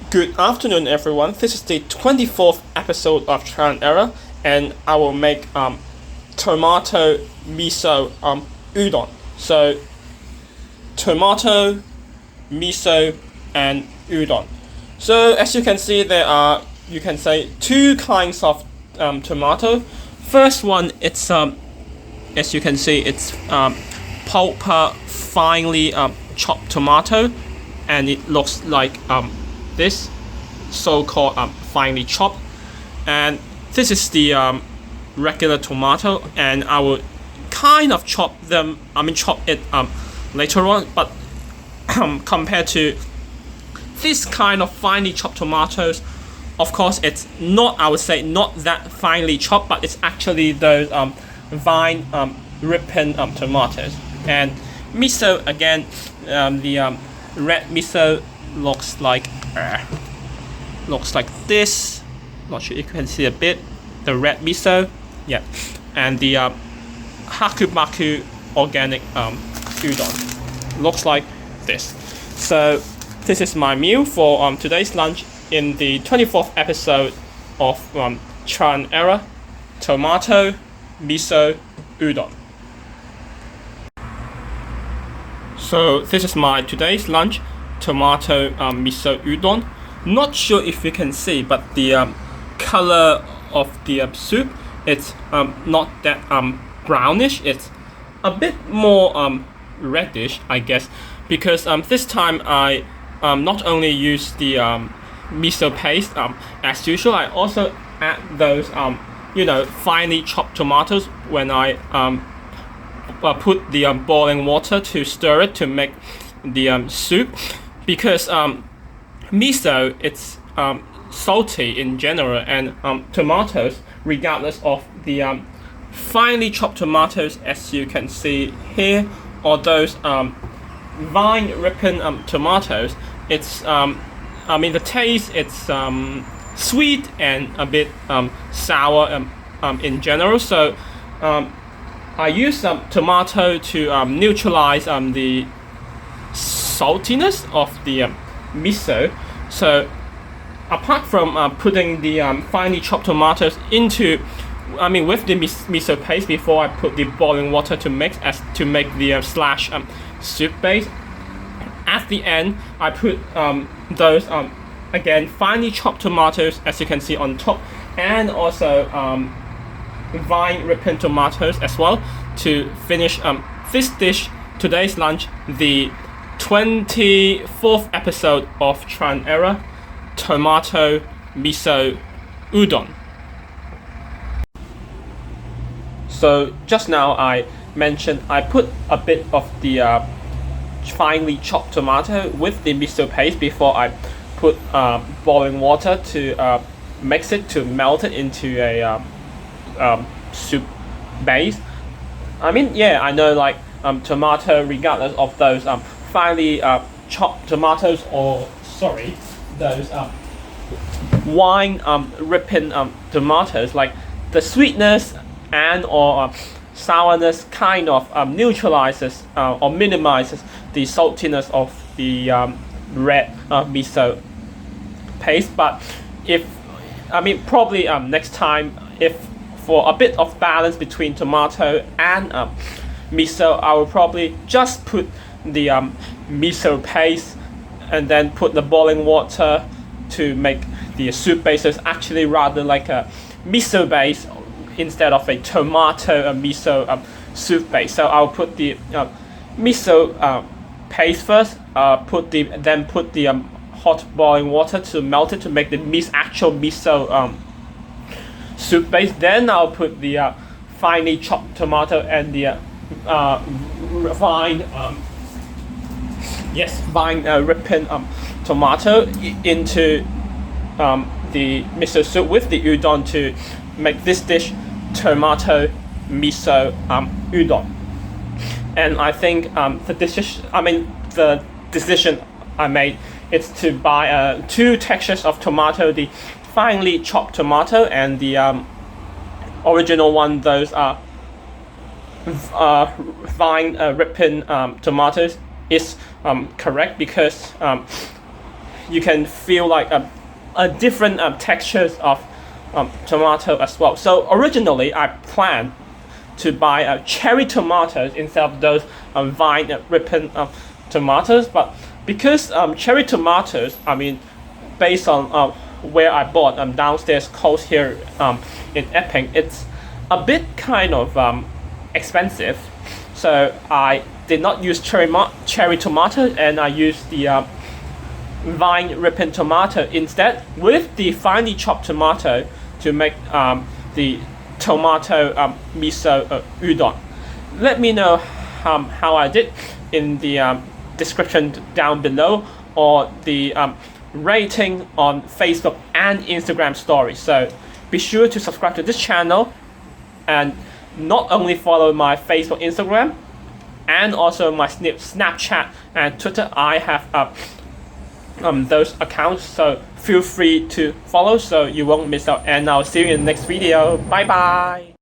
Good afternoon, everyone. This is the 24th episode of Trial and Error, and I will make tomato miso udon. So, tomato, miso, and udon. So, as you can see, there are, you can say, two kinds of tomato. First one, it's as you can see, it's pulper, finely chopped tomato, and it looks like this so-called finely chopped, and this is the regular tomato, and I will kind of chop it later on, but compared to this kind of finely chopped tomatoes, of course it's not, I would say, not that finely chopped, but it's actually those vine ripened tomatoes. And miso, again, the red miso looks like this. Not sure if you can see a bit. The red miso, yeah, and the hakumaku organic udon looks like this. So this is my meal for today's lunch in the 24th episode of Trial and Error, tomato miso udon. So this is my today's lunch, tomato miso udon. Not sure if you can see, but the color of the soup, it's not that brownish. It's a bit more reddish, I guess, because this time I not only use the miso paste as usual. I also add those finely chopped tomatoes when I put the boiling water to stir it to make the soup, because miso, it's salty in general, and tomatoes, regardless of the finely chopped tomatoes, as you can see here, or those vine ripened tomatoes, it's the taste, it's sweet and a bit sour in general. So I use tomato to neutralize the saltiness of the miso. So apart from putting the finely chopped tomatoes into, with the miso paste before I put the boiling water to mix to make the slash soup base, at the end I put those again finely chopped tomatoes, as you can see on top, and also vine ripened tomatoes as well, to finish this dish, today's lunch, the 24th episode of Trial and Error, tomato miso udon. So just now I mentioned I put a bit of the finely chopped tomato with the miso paste before I put boiling water to mix it, to melt it into a soup base. I know, like tomato, regardless of those finely chopped tomatoes, or those wine ripened tomatoes, like the sweetness and or sourness kind of neutralizes or minimizes the saltiness of the red miso paste. But probably next time, if for a bit of balance between tomato and miso, I will probably just put the miso paste and then put the boiling water to make the soup base. So it's actually rather like a miso base instead of a tomato miso soup base. So I'll put the miso paste first, then put the hot boiling water to melt it to make the actual miso soup base. Then I'll put the finely chopped tomato and the vine ripened tomato into the miso soup with the udon to make this dish, tomato miso udon. And I think the decision I made is to buy two textures of tomato: the finely chopped tomato and the original one. Those are vine ripened tomatoes is correct, because you can feel like a different textures of tomato as well. So originally I planned to buy cherry tomatoes instead of those vine ripened tomatoes, but because cherry tomatoes, I mean, based on where I bought downstairs close here in Epping, it's a bit kind of expensive, so I did not use cherry tomatoes, and I used the vine ripened tomato instead with the finely chopped tomato to make the tomato miso udon. Let me know how I did in the description down below, or the rating on Facebook and Instagram stories. So be sure to subscribe to this channel, and not only follow my Facebook, Instagram, and also my Snapchat and Twitter. I have those accounts, so feel free to follow so you won't miss out, and I'll see you in the next video. Bye bye.